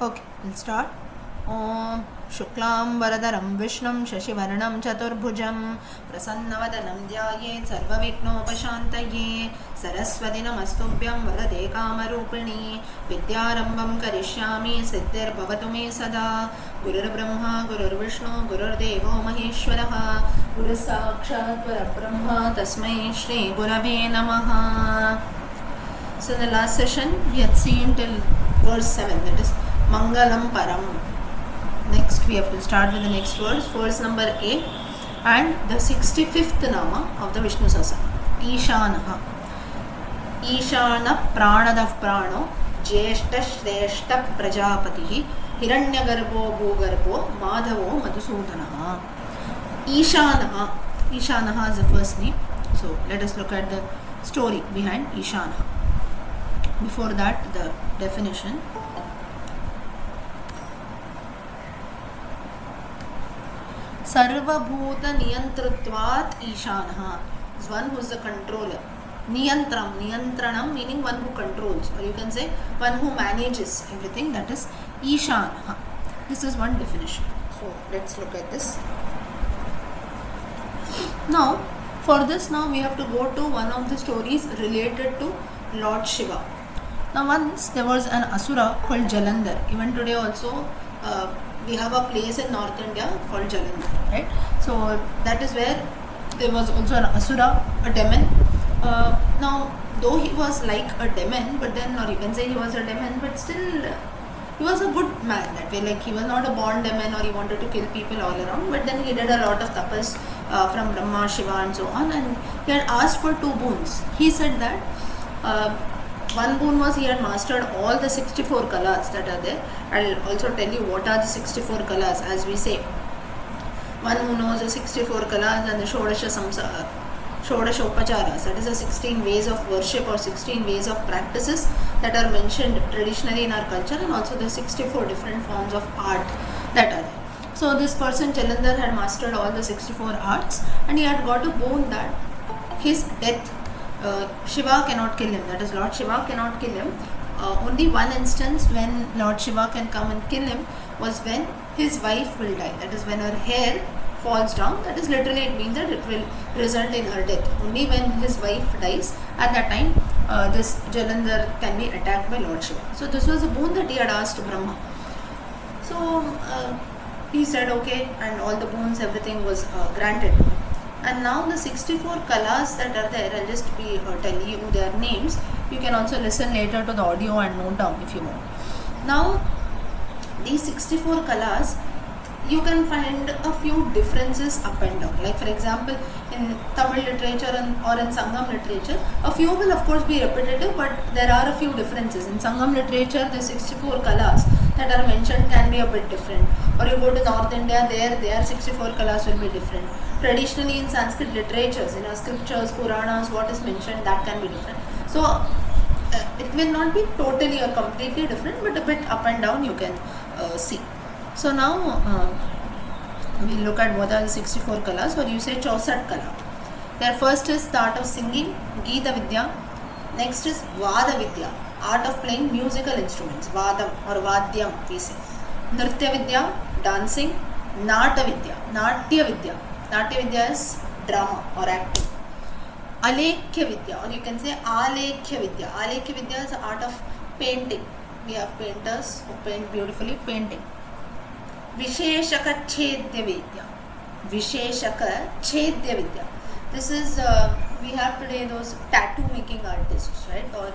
Okay, we'll start. Om Shuklam Varadaram Vishnum Shashivaranam Chaturbhujam Prasanavadanam Dhyayet Sarvavignopashantaye Saraswati Namastubhyam Varade Kamarupini Vidyarambam Karishyami Siddhir Bhavatu Me Sada Gurur Brahma Gurur Vishnu Gurur Devo Maheshwaraha Guru Sakshat Parabrahma Tasmai Shri Gurave Namaha. So in the last session we had seen till verse 7, that is Mangalam Param. Next we have to start with the next verse number 8 and the 65th Nama of the Vishnu Sahasranama. Ishanaha. Ishana Pranadav Prano Jeshta Shreshta Prajapatihi Hiranyagarbho Bhugarbho Madhavo Madhusudanaha. Ishanaha. Ishanaha is the first name. So let us look at the story behind Ishanaha. Before that, the definition. Sarvabhuta Niyantrutvat Ishanaha is one who is the controller. Niyantranam meaning one who controls, or you can say one who manages everything, that is Ishanaha. This is one definition. So let's look at this. Now, for this we have to go to one of the stories related to Lord Shiva. Now once there was an Asura called Jalandhar. Even today also we have a place in North India called Jalandhar, right? So that is where there was also an Asura, a demon. Now though he was like a demon, but then, or you can say he was a demon, but still he was a good man that way. Like he was not a born demon or he wanted to kill people all around, but then he did a lot of tapas from Brahma, Shiva and so on, and he had asked for 2 boons. He said that one boon was he had mastered all the 64 kalas that are there. I'll also tell you what are the 64 kalas, as we say. One who knows the 64 kalas and the Shodasha Upacharas, that is the 16 ways of worship or 16 ways of practices that are mentioned traditionally in our culture, and also the 64 different forms of art that are there. So this person Jalandhar had mastered all the 64 arts, and he had got a boon that his death, Shiva cannot kill him, that is Lord Shiva cannot kill him. Only one instance when Lord Shiva can come and kill him was when his wife will die, that is when her hair falls down, that is literally it means that it will result in her death. Only when his wife dies, at that time this Jalandhar can be attacked by Lord Shiva. So this was a boon that he had asked Brahma. So he said okay, and all the boons, everything was granted. And now the 64 kalas that are there, I'll just be telling you their names. You can also listen later to the audio and note down if you want. Now these 64 kalas, you can find a few differences up and down. Like for example, in Tamil literature or in Sangam literature, a few will of course be repetitive, but there are a few differences. In Sangam literature, the 64 kalas that are mentioned can be a bit different. Or you go to North India, their 64 kalas will be different. Traditionally in Sanskrit literatures, in our scriptures, Puranas, what is mentioned, that can be different. So it will not be totally or completely different, but a bit up and down you can see. So now we look at what are the 64 kalas, or you say Chausat kala. Their first is the art of singing, Geeta Vidya. Next is Vada Vidya, art of playing musical instruments, Vadam or Vadyam we say. Nritya Vidya, dancing. Nata Vidya, Natya Vidya. Natya Vidya is drama or acting. Alekhya Vidya, or you can say Alekhya Vidya. Alekhya Vidya is the art of painting. We have painters who paint beautifully, painting. Visheshaka Chedya Vidya. Visheshaka Chedya Vidya. This is, we have today those tattoo making artists, right? Or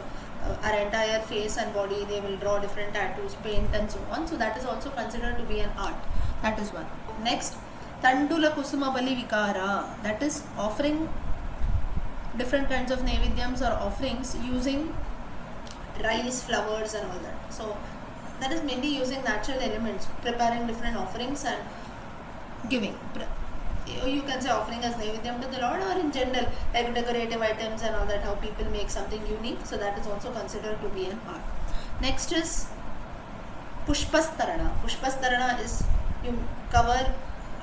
our entire face and body, they will draw different tattoos, paint and so on. So that is also considered to be an art. That is one. Next, Tandula Kusuma Bali Vikara. That is offering different kinds of Naivedyams or offerings using rice, flowers and all that. So that is mainly using natural elements, preparing different offerings and giving. You can say offering as Naivedyam to the Lord, or in general like decorative items and all that, how people make something unique. So that is also considered to be an art. Next is Pushpastarana. Pushpastarana is you cover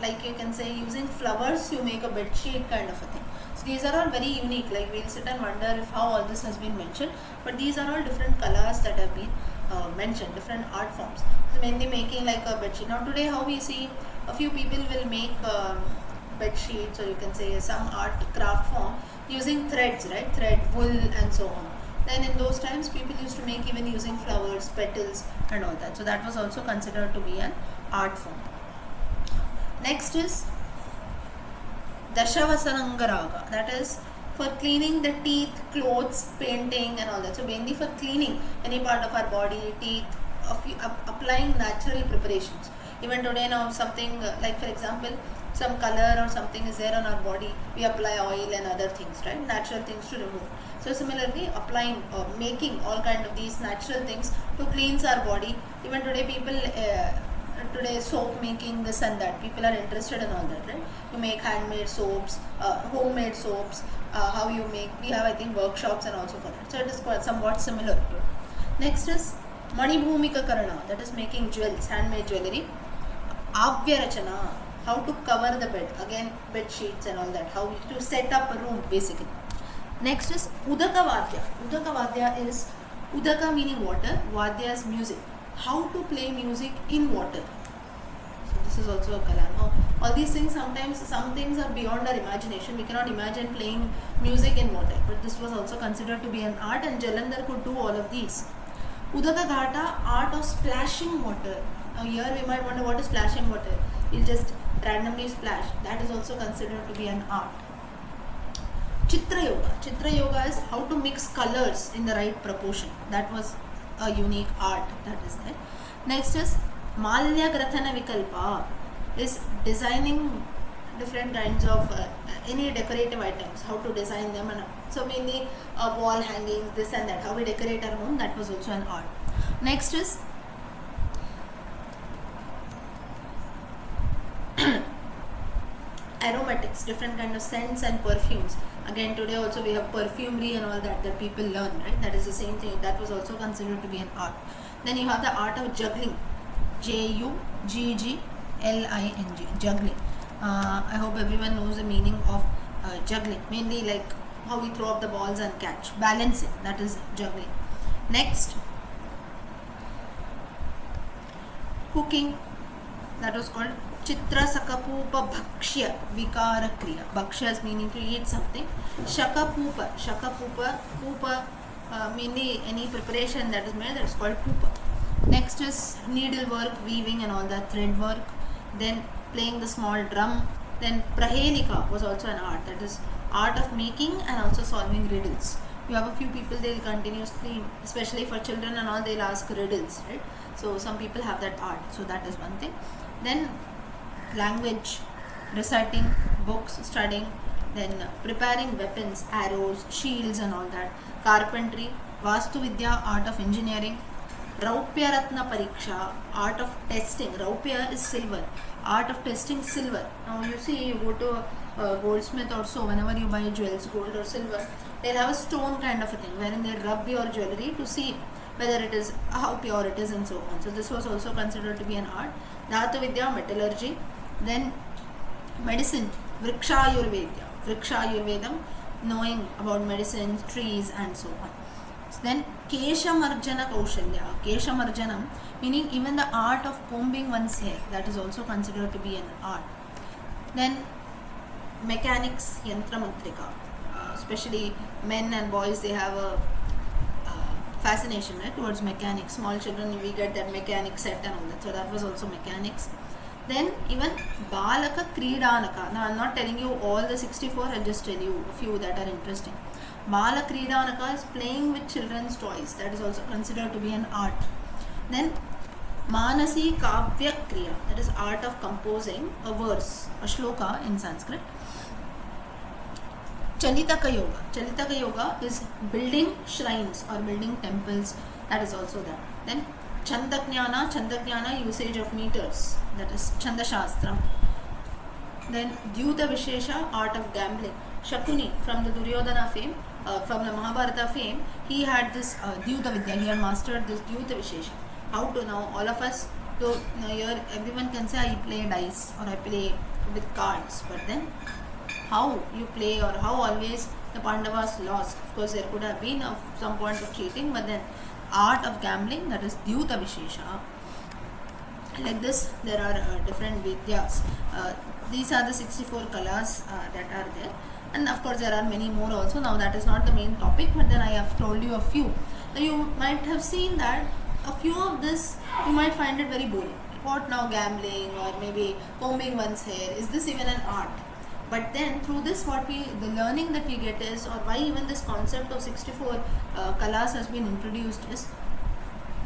like you can say using flowers you make a bed sheet kind of a thing. So these are all very unique, like we'll sit and wonder if how all this has been mentioned, but these are all different colors that have been mentioned, different art forms. So mainly making like a bed sheet. Now today how we see a few people will make bed sheets, or you can say some art craft form using threads, right? Thread, wool and so on. Then in those times people used to make even using flowers, petals and all that. So that was also considered to be an art form. Next is Dashavasanangaraga, that is for cleaning the teeth, clothes, painting and all that. So mainly for cleaning any part of our body, teeth, applying natural preparations. Even today now something like for example some color or something is there on our body, we apply oil and other things, right? Natural things to remove. So similarly applying or making all kind of these natural things to cleanse our body. Even today people today soap making, this and that, people are interested in all that, right? You make handmade soaps, homemade soaps, how you make, we have I think workshops and also for that. So it is quite somewhat similar to it. Next is Manibhumika Karana, that is making jewels, handmade jewelry. Avyarachana, how to cover the bed, again bed sheets and all that, how to set up a room basically. Next is Udaka Vadya. Udaka Vadya is Udaka meaning water, Vadya is music. How to play music in water. So this is also a kala. Now, all these things, sometimes some things are beyond our imagination. We cannot imagine playing music in water, but this was also considered to be an art, and Jalandhar could do all of these. Udaka Ghata, art of splashing water. Now here we might wonder what is splashing water. We'll just randomly splash. That is also considered to be an art. Chitra Yoga. Chitra Yoga is how to mix colors in the right proportion. That was a unique art that is there. Next is Malya Grathana Vikalpa, is designing different kinds of any decorative items, how to design them, and so mainly wall hangings, this and that, how we decorate our home, that was also an art. Next is aromatics, different kind of scents and perfumes. Again today also we have perfumery and all that people learn, right? That is the same thing, that was also considered to be an art. Then you have the art of juggling, Juggling, juggling. I hope everyone knows the meaning of juggling, mainly like how we throw up the balls and catch, balancing, that is juggling. Next, cooking, that was called Chitra Sakapupa Bhakshya Vikara Kriya. Bhakshya is meaning to eat something. Shakapupa, pupa mainly any preparation that is made, that is called pupa. Next is needlework, weaving and all that, thread work. Then playing the small drum. Then Prahelika was also an art, that is art of making and also solving riddles. You have a few people, they'll continuously, especially for children and all, they'll ask riddles, right? So some people have that art, so that is one thing. Then language, reciting books, studying, then preparing weapons, arrows, shields and all that. Carpentry, Vastu Vidya, art of engineering. Raupya Ratna Pariksha, art of testing. Raupya is silver, art of testing silver. Now you see, you go to a goldsmith or so, whenever you buy jewels, gold or silver, they'll have a stone kind of a thing wherein they rub your jewelry to see whether it is, how pure it is and so on. So this was also considered to be an art. Dhatu Vidya, metallurgy. Then medicine, Vriksha Ayurvedam, knowing about medicines, trees and so on. Then Keshamarjana Kaushalya, Keshamarjanam meaning even the art of combing one's hair, that is also considered to be an art. Then mechanics, Yantramantrika, especially men and boys, they have a fascination, right, towards mechanics. Small children, we get that mechanic set and all that, so that was also mechanics. Then even Balaka Kridanaka. Now I am not telling you all the 64, I will just tell you a few that are interesting. Bala Kridanaka is playing with children's toys, that is also considered to be an art. Then Manasi Kavya Kriya, that is art of composing a verse, a shloka in Sanskrit. Chalitaka Yoga. Chalitaka Yoga is building shrines or building temples, that is also there. Then Chandaknyana, usage of meters, that is Chanda Shastram. Then Dyuta Vishesha, art of gambling. Shakuni, from the Duryodhana fame, from the Mahabharata fame, he had this Dyuta Vidya, he had mastered this Dyuta Vishesha. How to now, all of us, so here everyone can say I play dice or I play with cards, but then how you play or how always the Pandavas lost. Of course, there could have been some point of cheating, but then art of gambling, that is Dyuta Vishesha. Like this, there are different vidyas. These are the 64 kalas that are there, and of course there are many more also. Now that is not the main topic, but then I have told you a few. Now you might have seen that a few of this you might find it very boring. What now, gambling or maybe combing one's hair? Is this even an art? But then through this, the learning that we get is, or why even this concept of 64 kalas has been introduced is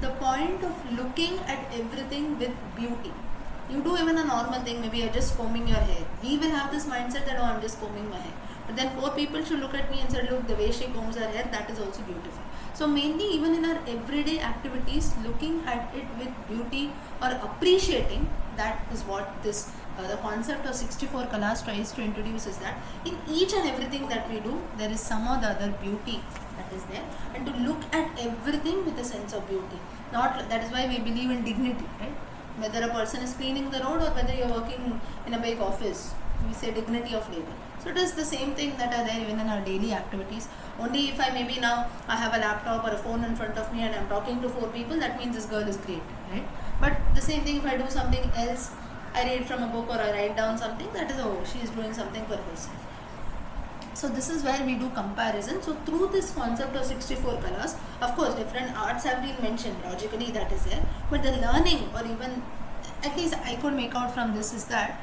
the point of looking at everything with beauty. You do even a normal thing, maybe you're just combing your hair. We will have this mindset that, oh, I'm just combing my hair. But then 4 people should look at me and say, look, the way she combs her hair, that is also beautiful. So mainly even in our everyday activities, looking at it with beauty or appreciating, that is what this the concept of 64 kalas tries to introduce, is that in each and everything that we do, there is some or the other beauty that is there, and to look at everything with a sense of beauty. Not that is why we believe in dignity, right? Whether a person is cleaning the road or whether you are working in a big office, we say dignity of labor. So it is the same thing that are there even in our daily activities. Only if I maybe now I have a laptop or a phone in front of me and I am talking to 4 people, that means this girl is great, right? But the same thing if I do something else, I read from a book or I write down something, that is, oh, she is doing something for herself. So this is where we do comparison. So through this concept of 64 kalas, of course different arts have been mentioned, logically that is there, but the learning, or even at least I could make out from this, is that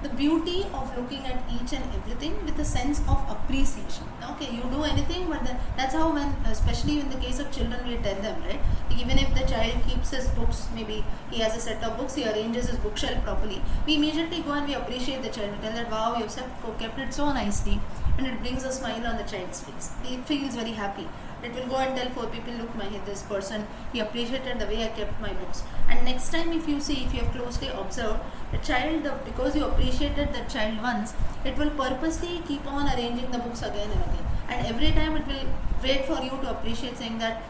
the beauty of looking at each and everything with a sense of appreciation. Okay, you do anything, but then that's how, when especially in the case of children, we tell them, right? Even if the child keeps his books, maybe he has a set of books, he arranges his bookshelf properly, we immediately go and we appreciate the child. We tell that, wow, you've kept it so nicely, and it brings a smile on the child's face. He feels very happy. It will go and tell 4 people, look, this person, he appreciated the way I kept my books. And next time if you have closely observed, the child, because you appreciated the child once, it will purposely keep on arranging the books again and again. And every time it will wait for you to appreciate, saying that,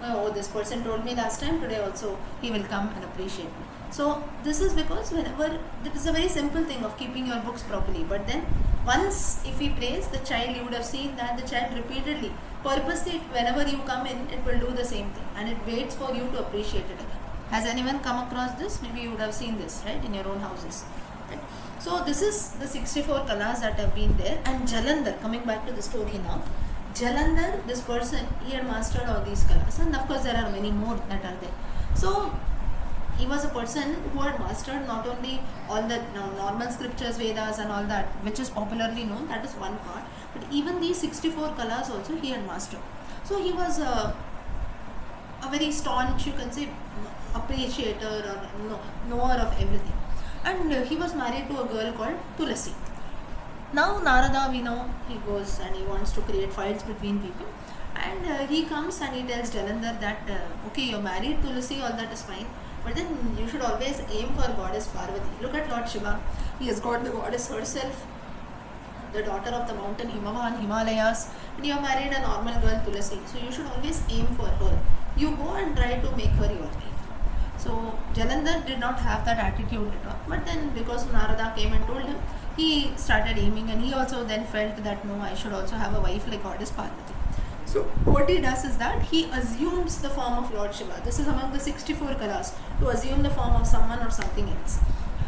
oh, this person told me last time, today also he will come and appreciate me. So this is because whenever, it is a very simple thing of keeping your books properly, but then once if we praise the child, you would have seen that the child repeatedly, purposely, whenever you come in, it will do the same thing and it waits for you to appreciate it again. Has anyone come across this? Maybe you would have seen this, right, in your own houses. Right? So this is the 64 kalas that have been there. And Jalandhar, coming back to the story now, Jalandhar, this person, he had mastered all these kalas, and of course there are many more that are there. So he was a person who had mastered not only all the normal scriptures, Vedas and all that, which is popularly known, that is one part, but even these 64 kalas also he had mastered. So he was a very staunch, you can say, appreciator or knower of everything. And he was married to a girl called Tulasi. Now Narada, we know, he goes and he wants to create fights between people, and he comes and he tells Jalandhar that okay, you're married Tulasi, all that is fine, but then you should always aim for goddess Parvati. Look at Lord Shiva, he has got the goddess herself, the daughter of the mountain Himavan, Himalayas, and you have married a normal girl Tulasi, so you should always aim for her. You go and try to make her your wife. So Jalandhar did not have that attitude at all, but then because Narada came and told him, he started aiming, and he also then felt that no, I should also have a wife like goddess Parvati. So what he does is that he assumes the form of Lord Shiva. This is among the 64 kalas, to assume the form of someone or something else.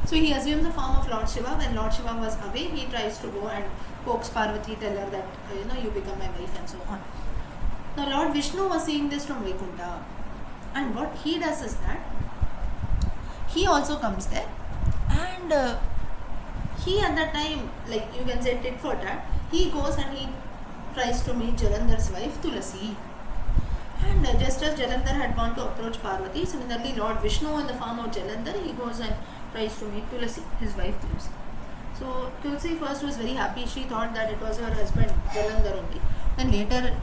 So he assumes the form of Lord Shiva. When Lord Shiva was away, he tries to go and coax Parvati, tell her that you become my wife and so on. Now Lord Vishnu was seeing this from Vaikuntha, and what he does is that he also comes there, and he at that time, like you can say tit for tat, he goes and he tries to meet Jalandhar's wife Tulasi. And just as Jalandhar had gone to approach Parvati, similarly Lord Vishnu in the form of Jalandhar, he goes and tries to meet Tulasi, his wife Tulasi. So Tulasi first was very happy. She thought that it was her husband Jalandhar only. Then later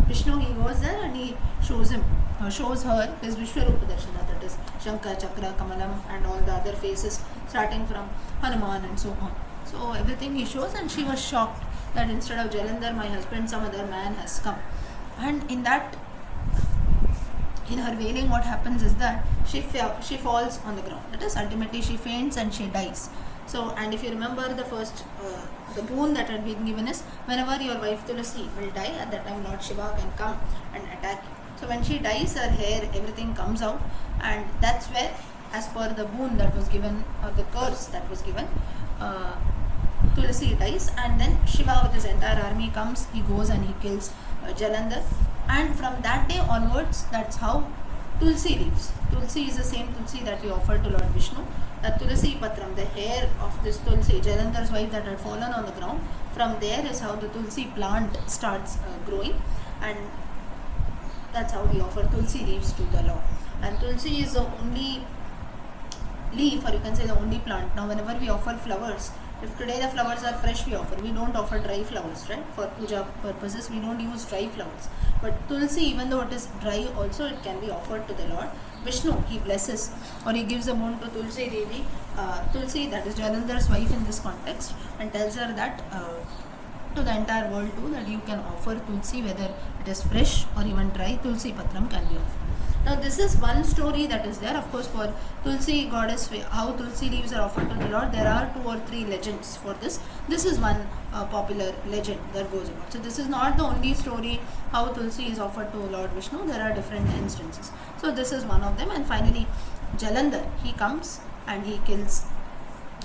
Vishnu, he goes there and he shows her his Vishwarupa Darshana, that is Shankha, Chakra, Kamalam and all the other faces starting from Hanuman and so on. So everything he shows, and she was shocked that instead of Jalandhar, my husband, some other man has come. And in her wailing, what happens is that she falls on the ground. That is, ultimately she faints and she dies. So, and if you remember the first, the boon that had been given is, whenever your wife Tulasi will die, at that time Lord Shiva can come and attack you. So when she dies, her hair, everything comes out, and that's where, as per the boon that was given, or the curse that was given, Tulasi dies, and then Shiva with his entire army comes, he goes and he kills Jalandhar, and from that day onwards, that's how Tulsi leaves. Tulsi is the same Tulsi that we offer to Lord Vishnu. That Tulasi Patram, the hair of this Tulsi, Jalandhar's wife that had fallen on the ground, from there is how the Tulsi plant starts growing, and that's how we offer Tulsi leaves to the Lord. And Tulsi is the only leaf, or you can say the only plant. Now whenever we offer flowers, if today the flowers are fresh, we offer. We don't offer dry flowers, right? For puja purposes, we don't use dry flowers. But Tulsi, even though it is dry, also it can be offered to the Lord Vishnu. He blesses, or he gives a boon to Tulsi Devi, Tulsi, that is Jalandhar's wife in this context, and tells her that to the entire world too, that you can offer Tulsi, whether it is fresh or even dry, Tulsi Patram can be offered. Now this is one story that is there. Of course, for Tulsi goddess, how Tulsi leaves are offered to the Lord, there are 2 or 3 legends for this. This is one popular legend that goes about. So this is not the only story how Tulsi is offered to Lord Vishnu. There are different instances. So this is one of them. And finally, Jalandhar, he comes and he kills,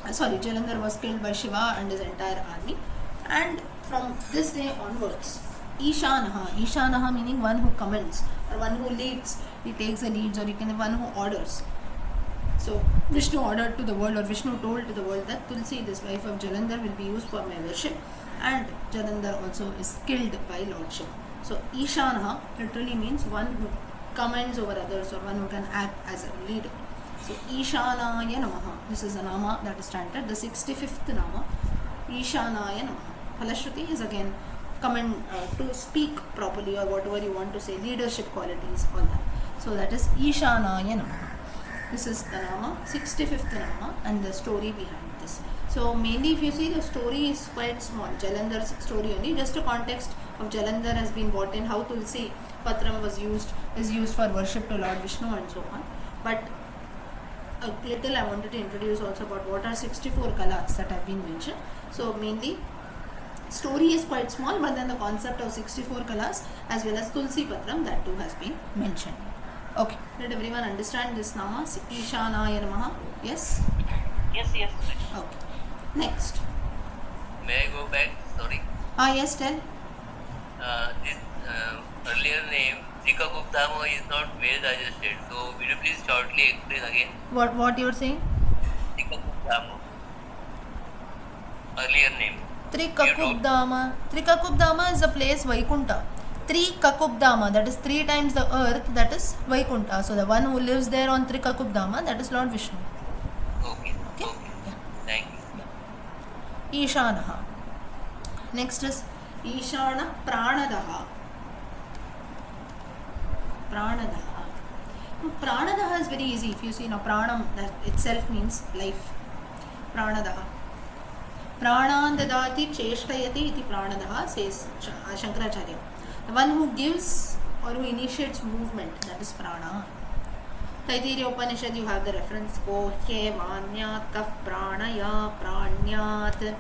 Jalandhar was killed by Shiva and his entire army. And from this day onwards, Ishanaha meaning one who commands, or one who leads. He takes the leads, or you can one who orders. So Vishnu ordered to the world, or Vishnu told to the world, that Tulsi, this wife of Jalandhar, will be used for my worship, and Jalandhar also is killed by Lord Shiva. So Ishanaha literally means one who commands over others, or one who can act as a leader. So Ishanaya Namaha, this is a nama that is chanted, the 65th nama, Ishanaya Namaha. Phalashruti is again command to speak properly, or whatever you want to say, leadership qualities, all that. So that is Ishanaya Namaha. This is the nama, 65th nama, and the story behind this. So mainly, if you see, the story is quite small. Jalandhar's story only, just a context of Jalandhar has been brought in, how Tulsi Patram is used for worship to Lord Vishnu and so on. But a little I wanted to introduce also about what are 64 kalas that have been mentioned. So mainly, story is quite small, but then the concept of 64 kalas as well as Tulsi Patram, that too has been mentioned. Okay, did everyone understand this nama? Ishanaya Namaha? Yes? Yes. Okay. Next. May I go back? Sorry. Yes, tell. This earlier name, Trikakupdamo, is not well digested. So, will you please shortly explain again? What you are saying? Trikakupdamo. Earlier name. Trikakupdama is a place Vaikunta. Trikakupdama, that is 3 times the earth, that is Vaikunta. So the one who lives there on Trikakupdama, that is Lord Vishnu. Okay. Yeah. Thank you. Yeah. Ishanaha. Next is Ishana Pranadaha. Pranadaha is very easy. If you see now, Pranam, that itself means life. Pranadaha. Pranan dadati cheshtayati iti pranadaha, says Shankaracharya. The one who gives or who initiates movement, that is prana. Taittiriya Upanishad, you have the reference. Kohye vanyat kaf pranaya pranyat.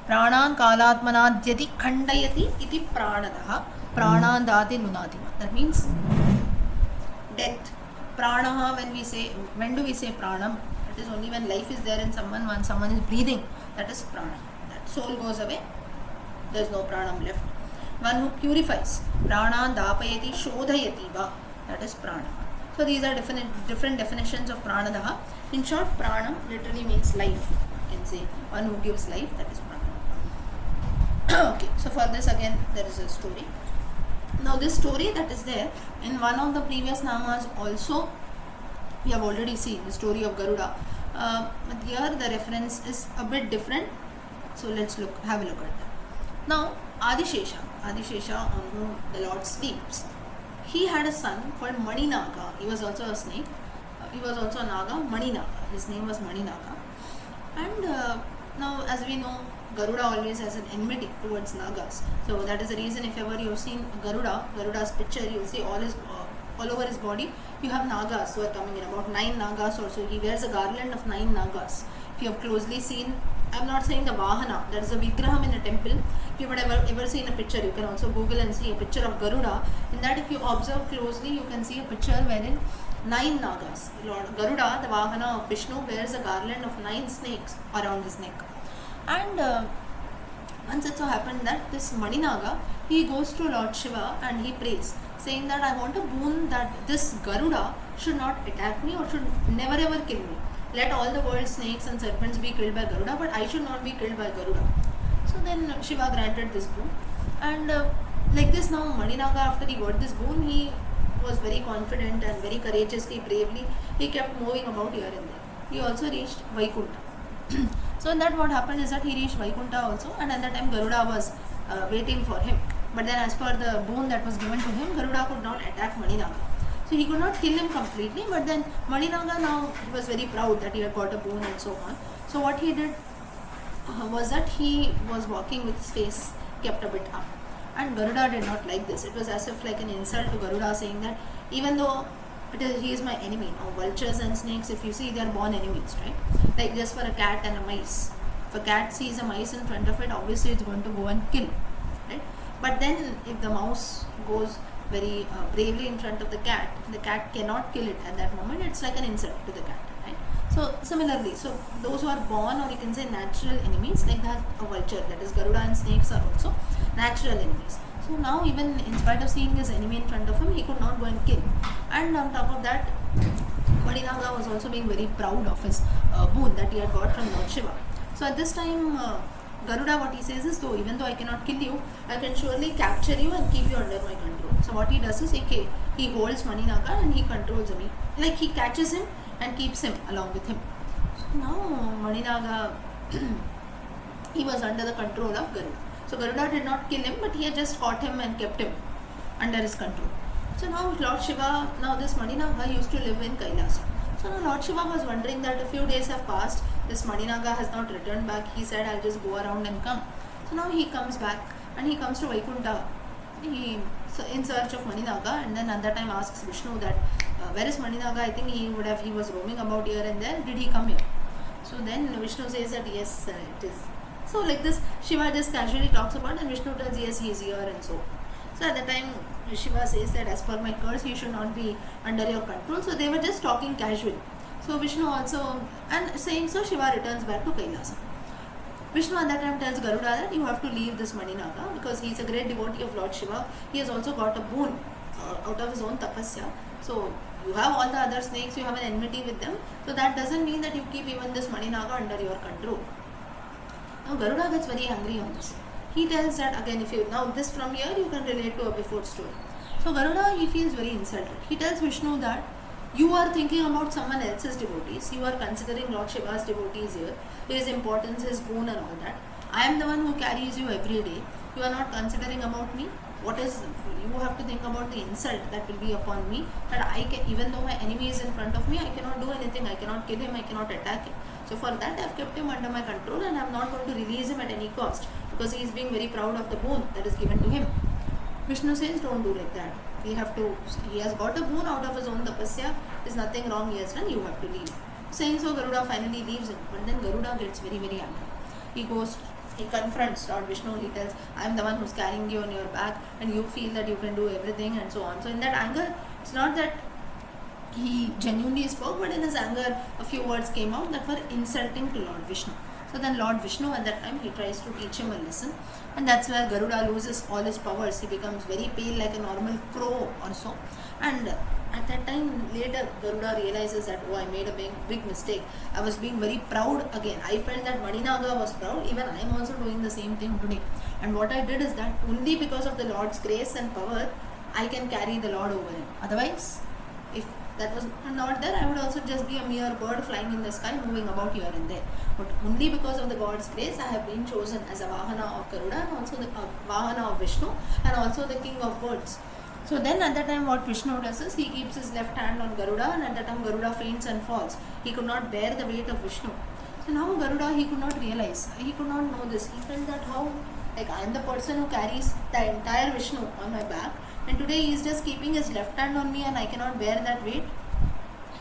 Pranan kalatmanadyati khandayati iti pranadaha. Pranan dati lunatima. That means death. Pranaha, when do we say pranam? It is only when life is there in someone, when someone is breathing. That is prana. That soul goes away, there is no pranam left. One who purifies, prana dapayati shodhayati va, that is prana. So these are different definitions of pranadaha. In short, pranam literally means life. You can say one who gives life, that is prana. Okay, so for this again there is a story. Now this story that is there in one of the previous namas also, we have already seen the story of Garuda. But here the reference is a bit different, so let's have a look at that. Now Adishesha on whom the Lord sleeps, he had a son called Maninaga. He was also a snake, he was also a Naga, Maninaga, his name was Maninaga. And now as we know, Garuda always has an enmity towards Nagas, so that is the reason if ever you have seen Garuda's picture, you will see all over his body you have Nagas who are coming in, about 9 Nagas or so. He wears a garland of 9 Nagas If you have closely seen, I'm not saying the Vahana, there is a Vigraham in a temple. If you would ever seen a picture, you can also Google and see a picture of Garuda. In that, if you observe closely, you can see a picture wherein 9 Nagas. Lord Garuda, the Vahana of Vishnu, wears a garland of 9 snakes around his neck. And once it so happened that this Maninaga, he goes to Lord Shiva and he prays, saying that I want a boon that this Garuda should not attack me or should never ever kill me. Let all the world's snakes and serpents be killed by Garuda, but I should not be killed by Garuda. So then Shiva granted this boon. And like this now, Maninaga, after he got this boon, he was very confident and very courageously, bravely, he kept moving about here and there. He also reached Vaikunta. So in that what happened is that he reached Vaikunta also, and at that time Garuda was waiting for him. But then as per the boon that was given to him, Garuda could not attack Maninaga. So he could not kill him completely, but then Maninaga now was very proud that he had got a boon and so on. So what he did was that he was walking with his face kept a bit up. And Garuda did not like this. It was as if like an insult to Garuda, saying that even though he is my enemy. Now vultures and snakes, if you see, they are born enemies, right? Like just for a cat and a mice. If a cat sees a mice in front of it, obviously it's going to go and kill, right? But then if the mouse goes very bravely in front of the cat cannot kill it at that moment. It's like an insult to the cat, right? So similarly, so those who are born, or you can say natural enemies, like that a vulture, that is Garuda and snakes are also natural enemies. So now even in spite of seeing his enemy in front of him, he could not go and kill. And on top of that, Maninaga was also being very proud of his boon that he had got from Lord Shiva. So at this time, Garuda, what he says is, though even though I cannot kill you, I can surely capture you and keep you under my control. So what he does is, okay, he holds Maninaga and he controls him. Like he catches him and keeps him along with him. So now Maninaga, he was under the control of Garuda. So Garuda did not kill him, but he had just caught him and kept him under his control. So now Lord Shiva, now this Maninaga used to live in Kailasa. So now Lord Shiva was wondering that a few days have passed, this Maninaga has not returned back. He said, I'll just go around and come. So now he comes back and he comes to Vaikunta. He in search of Maninaga, and then at that time asks Vishnu that where is Maninaga? I think he was roaming about here and there. Did he come here? So then Vishnu says that yes, it is. So like this, Shiva just casually talks about, and Vishnu tells yes, he is here and so. So at the time Shiva says that as per my curse, you should not be under your control. So they were just talking casually. So Vishnu also, and saying so, Shiva returns back to Kailasa. Vishnu at that time tells Garuda that you have to leave this Maninaga because he is a great devotee of Lord Shiva. He has also got a boon out of his own tapasya. So you have all the other snakes, you have an enmity with them. So that doesn't mean that you keep even this Maninaga under your control. Now Garuda gets very angry on this. He tells that again, if you now this from here you can relate to a before story. So Garuda, he feels very insulted. He tells Vishnu that you are thinking about someone else's devotees. You are considering Lord Shiva's devotees here, his importance, his boon and all that. I am the one who carries you every day. You are not considering about me. What is, you have to think about the insult that will be upon me, that I can, even though my enemy is in front of me, I cannot do anything. I cannot kill him, I cannot attack him. So for that I have kept him under my control, and I am not going to release him at any cost because he is being very proud of the boon that is given to him. Vishnu says, don't do like that. He has got a boon out of his own tapasya. There's nothing wrong he has done. You have to leave. Saying so, Garuda finally leaves him. But then Garuda gets very, very angry. He goes, he confronts Lord Vishnu. He tells, I am the one who's carrying you on your back, and you feel that you can do everything and so on. So in that anger, it's not that he genuinely spoke, but in his anger, a few words came out that were insulting to Lord Vishnu. So then Lord Vishnu at that time, he tries to teach him a lesson, and that's where Garuda loses all his powers. He becomes very pale like a normal crow or so. And at that time later, Garuda realizes that, oh, I made a big mistake. I was being very proud again. I felt that Maninaga was proud. Even I am also doing the same thing today. And what I did is that only because of the Lord's grace and power, I can carry the Lord over him. Otherwise, if that was not there, I would also just be a mere bird flying in the sky, moving about here and there. But only because of the God's grace, I have been chosen as a Vahana of Garuda, and also the Vahana of Vishnu, and also the king of birds. So then at that time what Vishnu does is, he keeps his left hand on Garuda, and at that time Garuda faints and falls. He could not bear the weight of Vishnu. So now Garuda, he could not realize, he could not know this. He felt that how, like, I am the person who carries the entire Vishnu on my back, and today he is just keeping his left hand on me and I cannot bear that weight.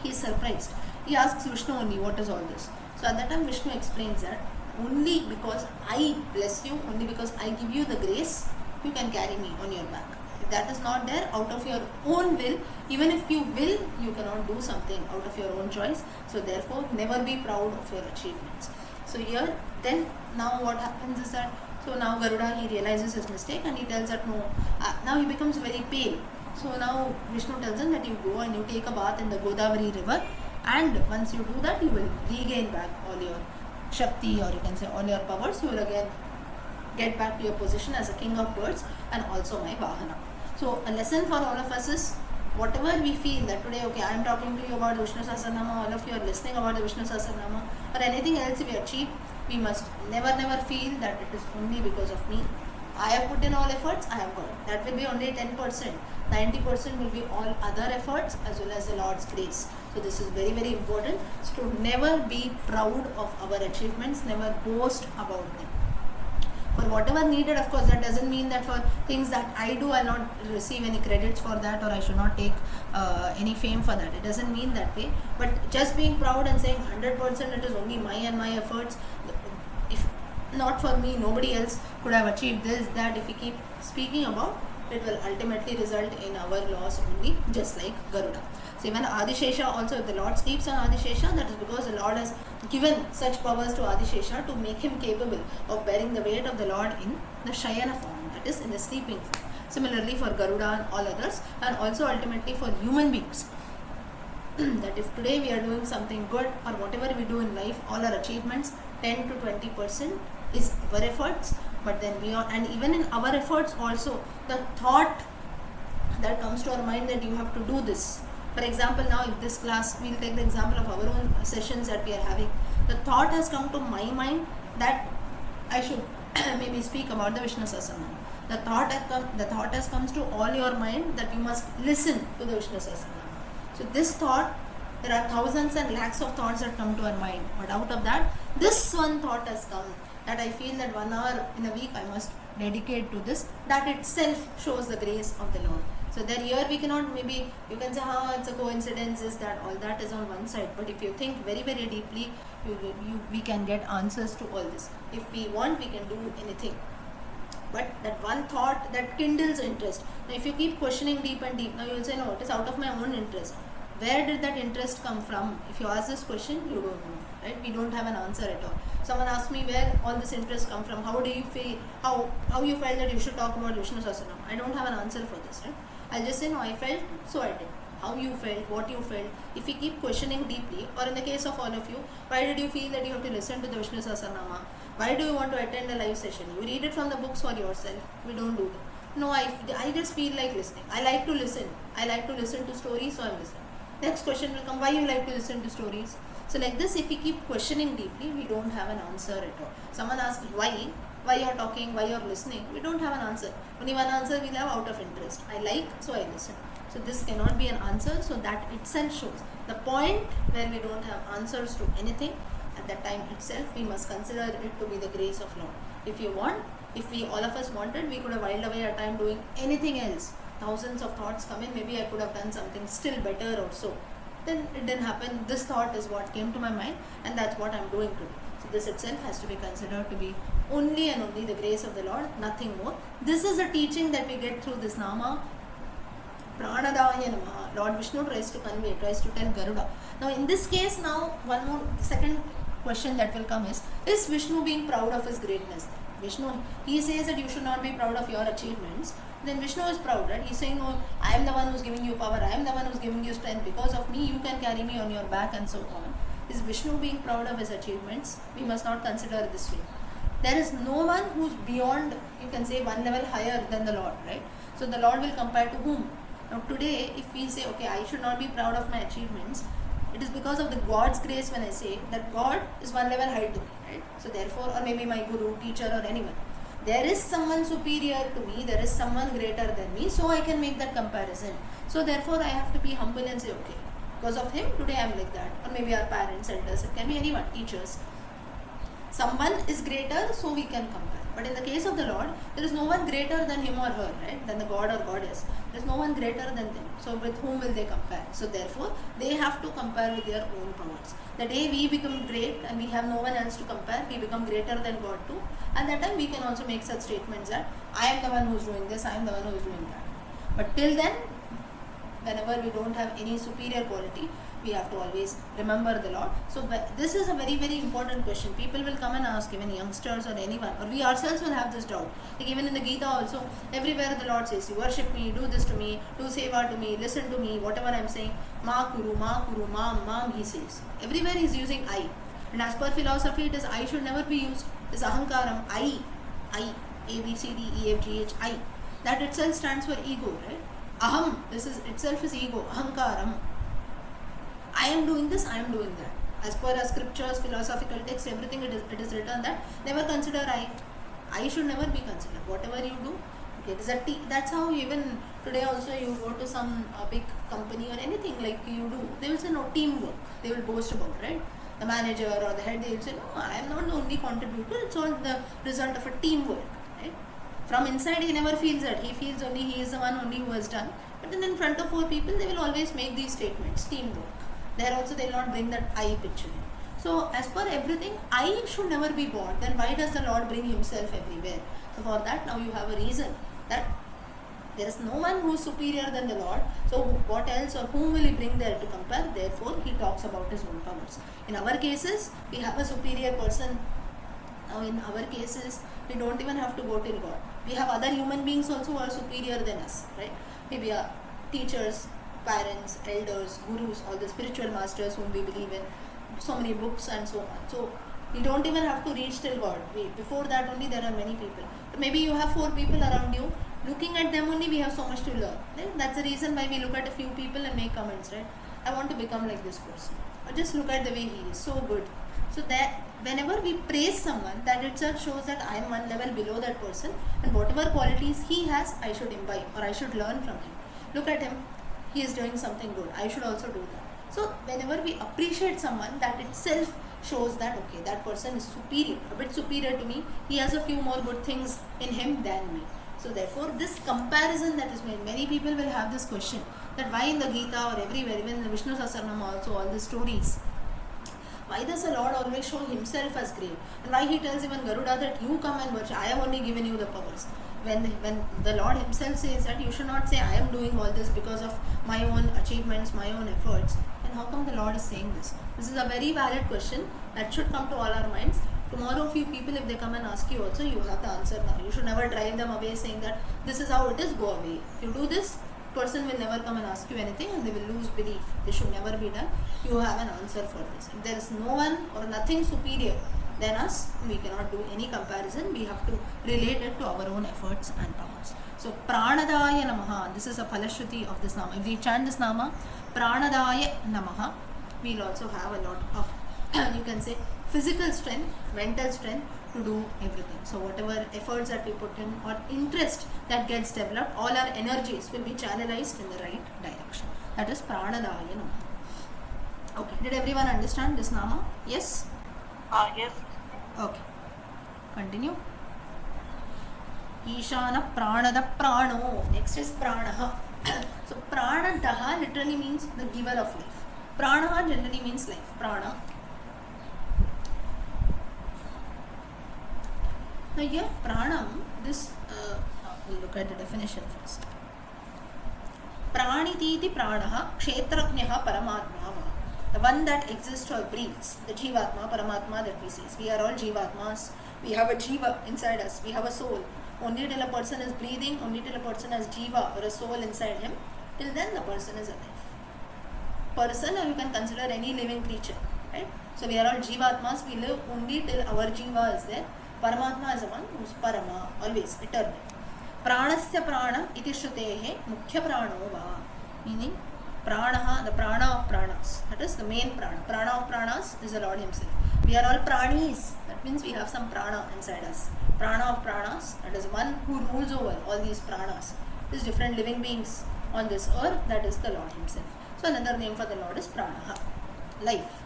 He is surprised. He asks Vishnu only, what is all this? So So at that time Vishnu explains that only because I bless you, only because I give you the grace, you can carry me on your back. If that is not there, out of your own will, even if you will, you cannot do something out of your own choice. So therefore, never be proud of your achievements. So here, then now what happens is that, so now Garuda, he realizes his mistake and he tells that no, now he becomes very pale. So now Vishnu tells him that you go and you take a bath in the Godavari river, and once you do that, you will regain back all your Shakti, or you can say all your powers. You will again get back to your position as a king of birds and also my Vahana. So a lesson for all of us is, whatever we feel that today, okay, I am talking to you about Vishnu Sahasranama, all of you are listening about the Vishnu Sahasranama, or anything else we achieve, we must never feel that it is only because of me. I have put in all efforts, I have got. That will be only 10%. 90% will be all other efforts as well as the Lord's grace. So this is very important. So to never be proud of our achievements, never boast about them. For whatever needed, of course, that doesn't mean that for things that I do, I'll not receive any credits for that, or I should not take any fame for that. It doesn't mean that way. But just being proud and saying 100% it is only my and my efforts, if not for me, nobody else could have achieved this, that, if we keep speaking about, it will ultimately result in our loss only, just like Garuda. So even Adishesha also, if the Lord sleeps on Adishesha, that is because the Lord has given such powers to Adishesha to make him capable of bearing the weight of the Lord in the Shayana form, that is in the sleeping form. Similarly for Garuda and all others, and also ultimately for human beings. That if today we are doing something good, or whatever we do in life, all our achievements, 10 to 20% is our efforts. But then we are, and even in our efforts also, the thought that comes to our mind that you have to do this. For example, now if this class, we'll take the example of our own sessions that we are having. The thought has come to my mind that I should maybe speak about the Vishnu Sahasranama. The thought has come to all your mind that you must listen to the Vishnu Sahasranama. So this thought, there are thousands and lakhs of thoughts that come to our mind. But out of that, this one thought has come, that I feel that 1 hour in a week I must dedicate to this. That itself shows the grace of the Lord. So there here we cannot, maybe you can say, it's a coincidence, is that, all that is on one side. But if you think very deeply, we can get answers to all this. If we want, we can do anything. But that one thought that kindles interest. Now if you keep questioning deep and deep, now you will say, no, it is out of my own interest. Where did that interest come from? If you ask this question, you don't know, right? We don't have an answer at all. Someone asked me where all this interest come from. How do you feel? How you felt that you should talk about Vishnu Sahasranama? I don't have an answer for this, right? I'll just say, no, I felt, so I did. How you felt, what you felt. If you keep questioning deeply, or in the case of all of you, why did you feel that you have to listen to the Vishnu Sahasranama? Why do you want to attend a live session? You read it from the books for yourself. We don't do that. No, I just feel like listening. I like to listen. I like to listen to stories, so I'm listening. Next question will come, why you like to listen to stories? So like this, if we keep questioning deeply, we don't have an answer at all. Someone asks why you're talking, why you're listening, we don't have an answer. Only one answer we'll have, out of interest. I like, so I listen. So this cannot be an answer, so that itself shows the point where we don't have answers to anything. At that time itself, we must consider it to be the grace of Lord. If you want, if we all of us wanted, we could have whiled away our time doing anything else. Thousands of thoughts come in, maybe I could have done something still better or so. Then it didn't happen. This thought is what came to my mind, and that's what I'm doing today. So this itself has to be considered to be only and only the grace of the Lord, nothing more. This is a teaching that we get through this Nama, Pranadaya Namaha. Lord Vishnu tries to convey, tries to tell Garuda. Now in this case, now one more, second question that will come is Vishnu being proud of his greatness? Vishnu, he says that you should not be proud of your achievements. Then Vishnu is proud, right? He's saying, no, I am the one who's giving you power, I am the one who's giving you strength. Because of me, you can carry me on your back, and so on. Is Vishnu being proud of his achievements? We must not consider it this way. There is no one who's beyond, you can say, one level higher than the Lord, right? So the Lord will compare to whom? Now today, if we say, okay, I should not be proud of my achievements, it is because of the God's grace when I say that God is one level higher to me, right? So therefore, or maybe my guru, teacher, or anyone. There is someone superior to me, there is someone greater than me, so I can make that comparison. So therefore, I have to be humble and say, okay, because of him, today I am like that. Or maybe our parents, elders, it can be anyone, teachers. Someone is greater, so we can compare. But in the case of the Lord, there is no one greater than him or her, right? Than the God or Goddess. There is no one greater than them. So with whom will they compare? So therefore, they have to compare with their own powers. The day we become great and we have no one else to compare, we become greater than God too. At that time, we can also make such statements that I am the one who is doing this, I am the one who is doing that. But till then, whenever we don't have any superior quality, we have to always remember the Lord. So this is a very, very important question. People will come and ask, even youngsters or anyone, or we ourselves will have this doubt. Like even in the Gita also, everywhere the Lord says, you worship me, do this to me, do seva to me, listen to me, whatever I am saying, ma, mam, he says. Everywhere he is using I. And as per philosophy, it is I should never be used. It is ahankaram, I, A, B, C, D, E, F, G, H, I. That itself stands for ego, right? Aham, this is itself is ego, ahankaram. I am doing this, I am doing that. As per our scriptures, philosophical texts, everything it is written that never consider I. I should never be considered. Whatever you do, okay, that's how even today also you go to some big company or anything like you do, they will say no, teamwork. They will boast about, right? The manager or the head, they will say no, I am not the only contributor, it's all the result of a teamwork, right? From inside he never feels that. He feels only he is the one only who has done. But then in front of 4 people, they will always make these statements, teamwork. There also they will not bring that I picture in. So as per everything, I should never be born. Then why does the Lord bring himself everywhere? So for that now you have a reason that there is no one who is superior than the Lord. So what else or whom will he bring there to compare? Therefore he talks about his own powers. In our cases, we have a superior person. Now in our cases, we don't even have to go till God. We have other human beings also who are superior than us, right? Maybe our teachers, parents, elders, gurus, all the spiritual masters whom we believe in, so many books and so on. So we don't even have to reach till God. Before that only there are many people. Maybe you have 4 people around you. Looking at them only we have so much to learn. Right? That's the reason why we look at a few people and make comments, right? I want to become like this person. Or just look at the way he is, so good. So that whenever we praise someone, that itself shows that I am one level below that person, and whatever qualities he has, I should imbibe or I should learn from him. Look at him. He is doing something good. I should also do that. So whenever we appreciate someone, that itself shows that okay, that person is superior, a bit superior to me. He has a few more good things in him than me. So therefore, this comparison that is made, many people will have this question that why in the Gita or everywhere, even in the Vishnu Sahasranama also, all the stories, why does the Lord always show himself as great? And why he tells even Garuda that you come and worship, I have only given you the powers. When the Lord himself says that you should not say I am doing all this because of my own achievements, my own efforts, then how come the Lord is saying this? This is a very valid question that should come to all our minds. Tomorrow few people, if they come and ask you also, you have the answer now. You should never drive them away saying that this is how it is, go away. If you do this, person will never come and ask you anything and they will lose belief. This should never be done. You have an answer for this. If there is no one or nothing superior than us, we cannot do any comparison. We have to relate it to our own efforts and powers. So Pranadaya Namaha, this is a Palashruti of this Nama. If we chant this Nama, Pranadaya Namaha, we'll also have a lot of, you can say, physical strength, mental strength to do everything. So whatever efforts that we put in or interest that gets developed, all our energies will be channelized in the right direction. That is Pranadaya Namaha. Okay, did everyone understand this Nama? Yes? Yes. Okay. Continue. Ishana Pranada Prano. Next is Pranaha. So Pranadaha literally means the giver of life. Pranaha generally means life. Prana. Now here Pranam, this we'll look at the definition first. Pranititi Pranaha Kshetrajnaha Paramatma. The one that exists or breathes, the Jivatma, Paramatma that we see. We are all Jivatmas. We have a Jiva inside us. We have a soul. Only till a person is breathing, only till a person has Jiva or a soul inside him, till then the person is alive. Person, or you can consider any living creature, right? So we are all Jivatmas. We live only till our Jiva is there. Paramatma is the one who is Parama, always, eternal. Pranasya Prana iti Shrutehe Mukhya Prano va. Meaning, Pranaha, the Prana of Pranas. That is the main Prana. Prana of Pranas is the Lord himself. We are all Pranis. That means we have some Prana inside us. Prana of Pranas, that is one who rules over all these Pranas. These different living beings on this earth, that is the Lord himself. So another name for the Lord is Pranaha, life.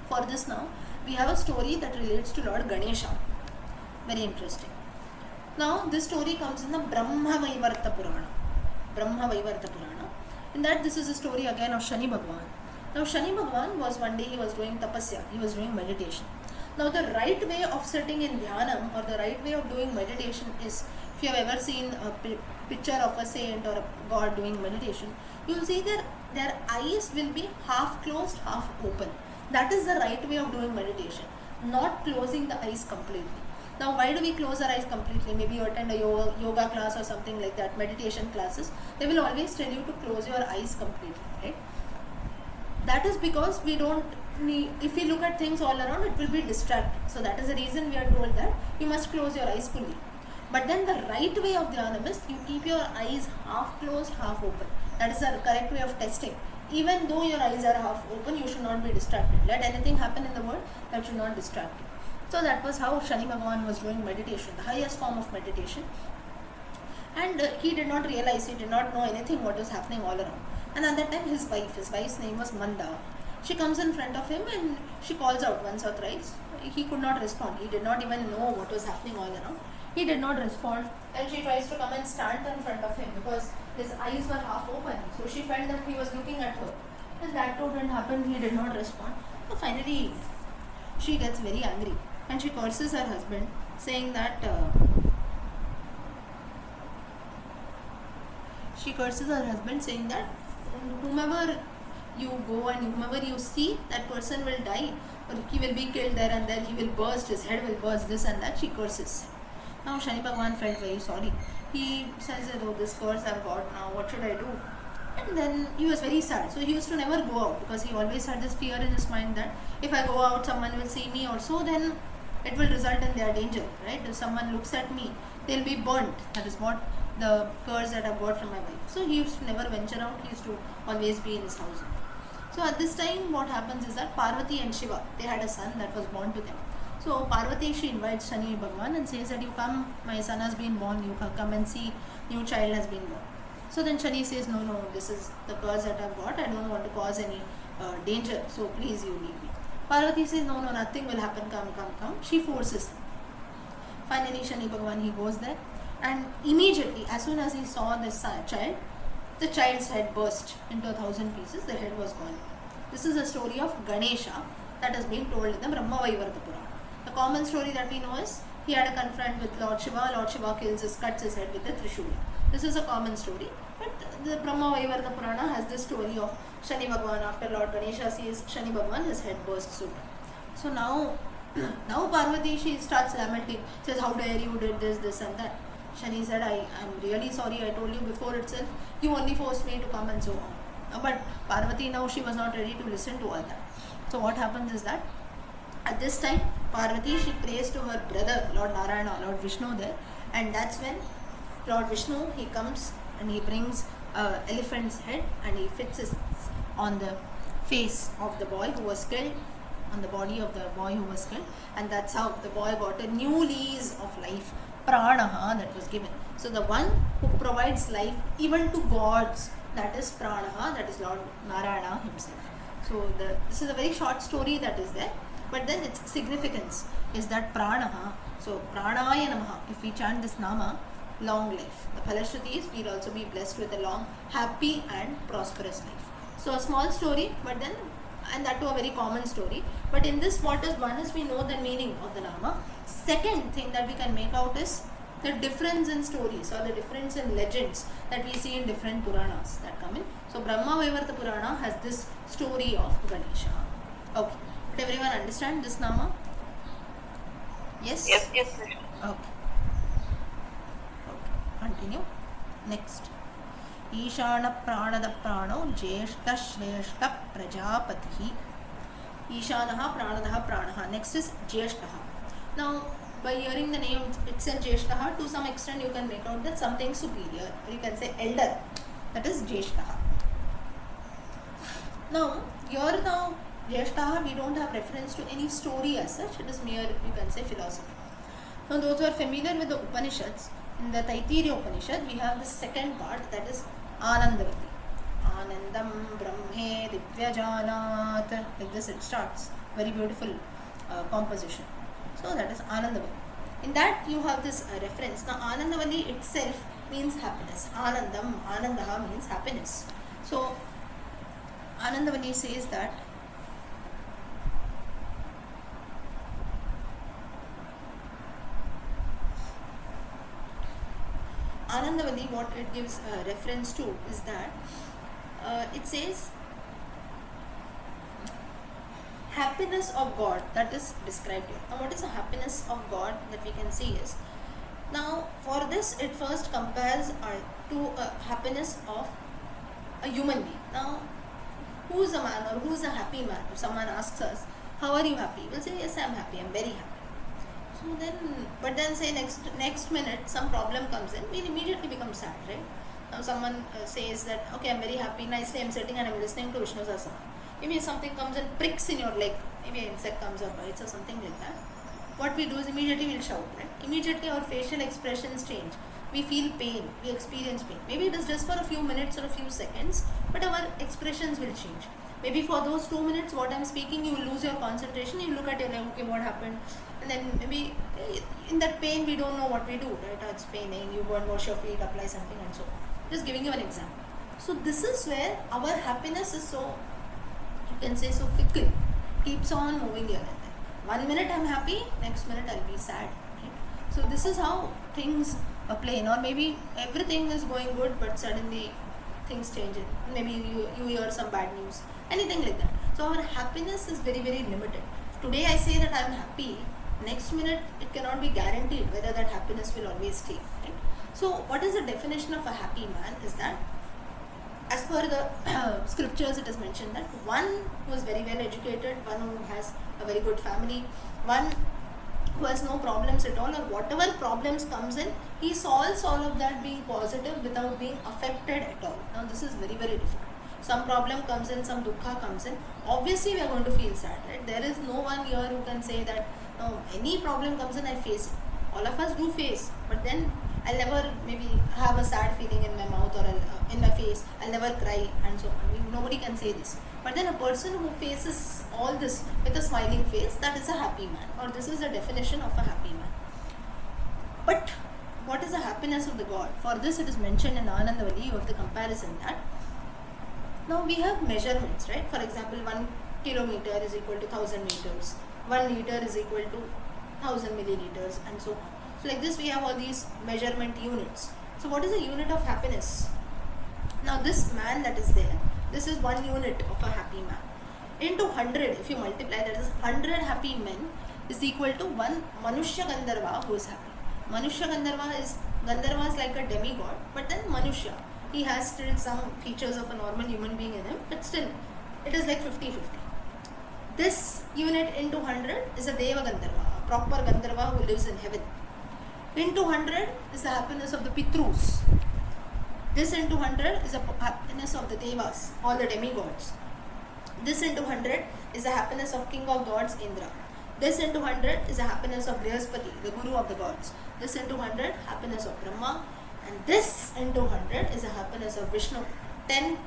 For this now, we have a story that relates to Lord Ganesha. Very interesting. Now, this story comes in the Brahma Vaivarta Purana. Brahma Vaivarta Purana. In that, this is a story again of Shani Bhagwan. Now, Shani Bhagwan was one day he was doing tapasya, he was doing meditation. Now, the right way of sitting in dhyanam or the right way of doing meditation is, if you have ever seen a picture of a saint or a god doing meditation, you will see their eyes will be half closed, half open. That is the right way of doing meditation, not closing the eyes completely. Now, why do we close our eyes completely? Maybe you attend a yoga class or something like that, meditation classes. They will always tell you to close your eyes completely, right? That is because we don't need, if we look at things all around, it will be distracting. So that is the reason we are told that you must close your eyes fully. But then the right way of dhyanam is you keep your eyes half closed, half open. That is the correct way of testing. Even though your eyes are half open, you should not be distracted. Let anything happen in the world, that should not distract you. So that was how Shani Bhagavan was doing meditation, the highest form of meditation. And he did not realize, he did not know anything what was happening all around. And at that time his wife's name was Manda. She comes in front of him and she calls out once or thrice. He could not respond. He did not even know what was happening all around. He did not respond. And she tries to come and stand in front of him because his eyes were half open. So she felt that he was looking at her. And that too didn't happen. He did not respond. So finally she gets very angry. And she curses her husband, saying that whomever you go and whomever you see, that person will die, or he will be killed there and there, he will burst, his head will burst, this and that. She curses. Now Shani Bhagwan felt very sorry. He says that, oh, this curse I've got now, what should I do? And then he was very sad. So he used to never go out because he always had this fear in his mind that if I go out, someone will see me or so, then it will result in their danger, right? If someone looks at me, they'll be burnt. That is what the curse that I've got from my wife. So he used to never venture out. He used to always be in his house. So at this time, what happens is that Parvati and Shiva, they had a son that was born to them. So Parvati, she invites Shani Bhagwan and says that you come, my son has been born, you come and see, new child has been born. So then Shani says, no, this is the curse that I've got, I don't want to cause any danger, so please you leave me. Parvati says, no, nothing will happen, come. She forces him. Finally Shani Bhagwan, he goes there, and immediately, as soon as he saw this child, the child's head burst into 1,000 pieces, the head was gone. This is a story of Ganesha that has been told in the Brahma Vaivarta Purana. The common story that we know is he had a confront with Lord Shiva cuts his head with a Trishula. This is a common story, but the Brahma Vaivarta Purana has this story of Shani Bhagwan. After Lord Ganesha sees Shani Bhagwan, his head bursts open. So now Parvati, she starts lamenting, says, how dare you did this and that. Shani said, I'm really sorry, I told you before itself, you only forced me to come and so on. But Parvati now, she was not ready to listen to all that. So what happens is that at this time, Parvati, she prays to her brother, Lord Narayana, Lord Vishnu there, and that's when Lord Vishnu, he comes and he brings an elephant's head and he fits it on the face of the boy who was killed, on the body of the boy who was killed, and that's how the boy got a new lease of life, pranaha, that was given. So the one who provides life even to gods, that is pranaha, that is Lord Narayana himself. So this is a very short story that is there, but then its significance is that pranaha, so pranaya namaha, if we chant this nama, long life. The Phalashruti is we'll also be blessed with a long, happy and prosperous life. So a small story, but then, and that too a very common story. But in this, what is one is we know the meaning of the nama. Second thing that we can make out is the difference in stories or the difference in legends that we see in different Puranas that come in. So Brahma Vaivarta Purana has this story of Ganesha. Okay. Did everyone understand this nama? Yes? Yes. Okay. Continue. Next. Ishana Pranada Prano Jeshta Shreshta Prajapati. Ishanaha Pranadaha Pranaha. Next is Jeshtaha. Now, by hearing the name itself Jeshtaha, to some extent you can make out that something superior, or you can say elder. That is Jeshtaha. Now, Jeshtaha, we don't have reference to any story as such. It is mere, you can say, philosophy. Now, those who are familiar with the Upanishads, in the Taittiriya Upanishad, we have the second part, that is Anandavati. Anandam Brahme Divyajanat. Like this it starts. Very beautiful composition. So that is Anandavali. In that you have this reference. Now Anandavali itself means happiness. Anandam, Anandaha means happiness. So Anandavali says that Anandavali, what it gives reference to is that it says happiness of God, that is described here. Now what is the happiness of God that we can see is, now for this it first compares to a happiness of a human being. Now who is a man or who is a happy man? If someone asks us, how are you happy? We'll say, yes, I'm happy, I'm very happy. So then say next minute some problem comes in, we'll immediately become sad, right? Now someone says that, okay, I'm very happy, nicely I'm sitting and I'm listening to Vishnu Sahasranama. Maybe something comes and pricks in your leg, maybe an insect comes or bites or something like that. What we do is immediately we'll shout, right? Immediately our facial expressions change. We feel pain, we experience pain. Maybe it is just for a few minutes or a few seconds, but our expressions will change. Maybe for those 2 minutes what I'm speaking, you will lose your concentration, you look at your leg, okay, what happened? And then maybe in that pain we don't know what we do, right? It's paining, you go and wash your feet, apply something and so on. Just giving you an example. So this is where our happiness is so, you can say, so fickle, keeps on moving here and there. 1 minute I'm happy, next minute I'll be sad, right? So this is how things play. Or maybe everything is going good but suddenly things change it. Maybe you hear some bad news, anything like that. So our happiness is very, very limited. Today I say that I'm happy, next minute it cannot be guaranteed whether that happiness will always stay, right? So what is the definition of a happy man is that, as per the scriptures it is mentioned that one who is very well educated, one who has a very good family, one who has no problems at all, or whatever problems comes in, he solves all of that being positive without being affected at all. Now this is very, very difficult. Some problem comes in, some dukkha comes in, obviously we are going to feel sad, right? There is no one here who can say that, no, any problem comes in, I face it. All of us do face, but then I'll never maybe have a sad feeling in my mouth or in my face, I'll never cry and so on. I mean, nobody can say this. But then a person who faces all this with a smiling face, that is a happy man, or this is the definition of a happy man. But what is the happiness of the God? For this it is mentioned in Anandavali of the comparison that, now we have measurements, right? For example, 1 kilometer is equal to 1000 meters, 1 liter is equal to 1000 milliliters and so on. So like this we have all these measurement units. So what is the unit of happiness? Now this man that is there, this is 1 unit of a happy man. Into 100, if you multiply, that is 100 happy men is equal to 1 Manushya Gandharva who is happy. Manushya Gandharva is like a demigod, but then Manushya, he has still some features of a normal human being in him, but still it is like 50-50. This unit into 100 is a Deva Gandharva, a proper Gandharva who lives in heaven. Into 100 is the happiness of the Pitrus. This into 100 is the happiness of the Devas, all the demigods. This into 100 is the happiness of King of Gods, Indra. This into 100 is the happiness of Brihaspati, the Guru of the Gods. This into 100, happiness of Brahma. And this into 100 is the happiness of Vishnu. 10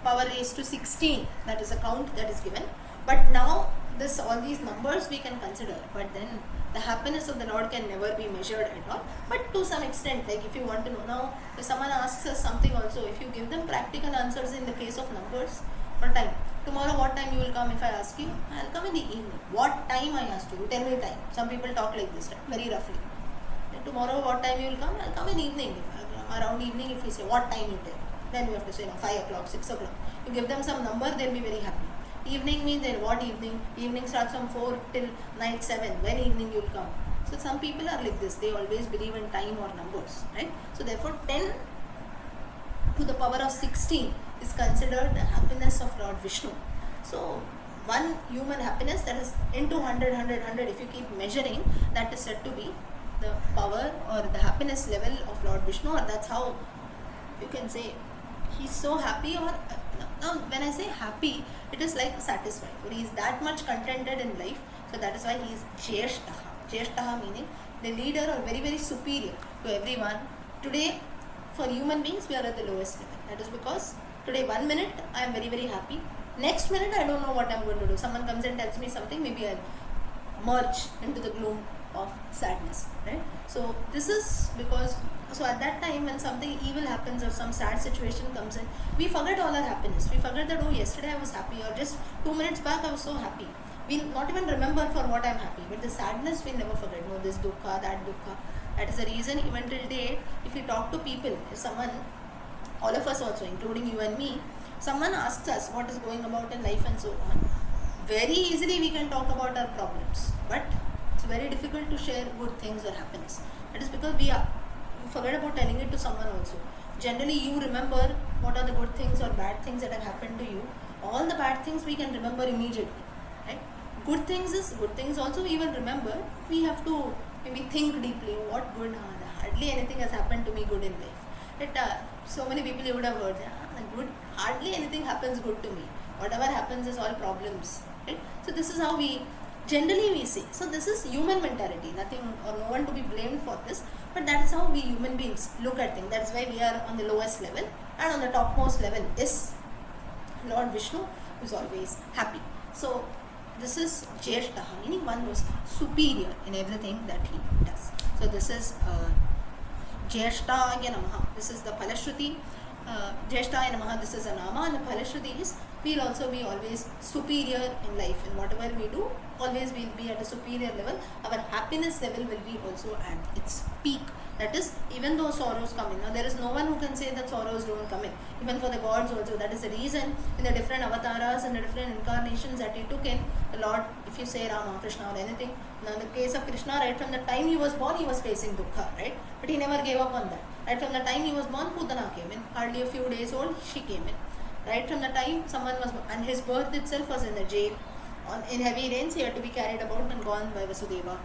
power raised to 16, that is a count that is given. But now all these numbers we can consider, but then the happiness of the Lord can never be measured at all. But to some extent, like if you want to know, now if someone asks us something also, if you give them practical answers in the case of numbers, what time? Tomorrow what time you will come? If I ask you, I'll come in the evening. What time I asked you? Tell me time. Some people talk like this, right? Very roughly. Then tomorrow what time you will come? I'll come in evening. Around evening, if we say what time you tell, then you have to say 5 o'clock, 6 o'clock. You give them some number, they'll be very happy. Evening means then what evening? Evening starts from 4 till night 7. When evening you will come? So some people are like this. They always believe in time or numbers, right? So therefore 10 to the power of 16 is considered the happiness of Lord Vishnu. So one human happiness, that is into 100, 100, 100, if you keep measuring, that is said to be the power or the happiness level of Lord Vishnu, or that's how you can say he's so happy. Or now when I say happy, it is like satisfied, or he is that much contented in life. So that is why he is Jyeshtaha. Jyeshtaha meaning the leader or very, very superior to everyone. Today for human beings we are at the lowest level. That is because today 1 minute I am very, very happy. Next minute I don't know what I am going to do. Someone comes and tells me something, maybe I'll merge into the gloom. of sadness, right? So this is because, so at that time when something evil happens or some sad situation comes in, we forget all our happiness. We forget that, oh, yesterday I was happy, or just 2 minutes back I was so happy. We'll not even remember for what I'm happy, but the sadness we never forget. No, this dukkha, that dukkha. That is the reason even till date, if we talk to people, if someone, all of us also, including you and me, someone asks us what is going about in life and so on, very easily we can talk about our problems, but it's very difficult to share good things or happiness. That is because we forget about telling it to someone also. Generally, you remember what are the good things or bad things that have happened to you. All the bad things we can remember immediately, right? Good things also we will remember. We have to maybe think deeply. What good? Hardly anything has happened to me good in life. So many people you would have heard, good. Hardly anything happens good to me. Whatever happens is all problems, right? So this is how we generally say. So this is human mentality. Nothing or no one to be blamed for this. But that is how we human beings look at things. That's why we are on the lowest level, and on the topmost level is Lord Vishnu, who is always happy. So this is Jyeshtaha, meaning one who is superior in everything that he does. So this is Jyeshtaya Namaha. This is the Palashruti. Jyeshtaya Namaha, this is a Nama, and the Palashruti is we'll also be always superior in life. In whatever we do, always we'll be at a superior level. Our happiness level will be also at its peak. That is, even though sorrows come in. Now, there is no one who can say that sorrows don't come in. Even for the gods also. That is the reason in the different avatars and the different incarnations that he took in, the Lord, if you say Rama, Krishna or anything, now in the case of Krishna, right from the time he was born, he was facing dukkha, right? But he never gave up on that. Right from the time he was born, Putana came in. Hardly a few days old, she came in. Right from the time someone was born, and his birth itself was in the jail. In heavy rains, he had to be carried about and gone by Vasudeva.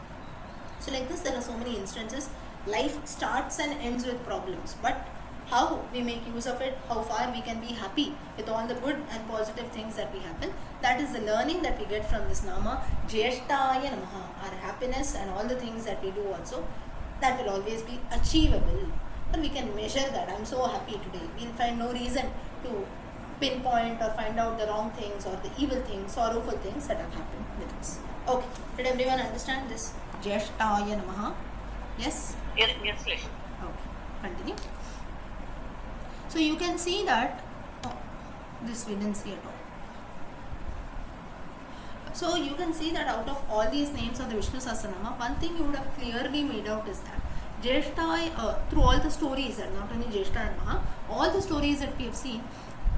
So like this, there are so many instances. Life starts and ends with problems, but how we make use of it, how far we can be happy with all the good and positive things that we happen, that is the learning that we get from this Nama, Jyeshtaya Namaha. Our happiness and all the things that we do also, that will always be achievable. But we can measure that. I'm so happy today. We'll find no reason to pinpoint or find out the wrong things or the evil things, sorrowful things that have happened with us. Okay, did everyone understand this? Jyeshtaya Namaha. Yes? Yes, Lesha. Okay, continue. So you can see that, this we didn't see at all. So you can see that out of all these names of the Vishnu Sahasranama, one thing you would have clearly made out is that Jyeshtaya, through all the stories, and not only Jyeshtaya and Maha, all the stories that we have seen,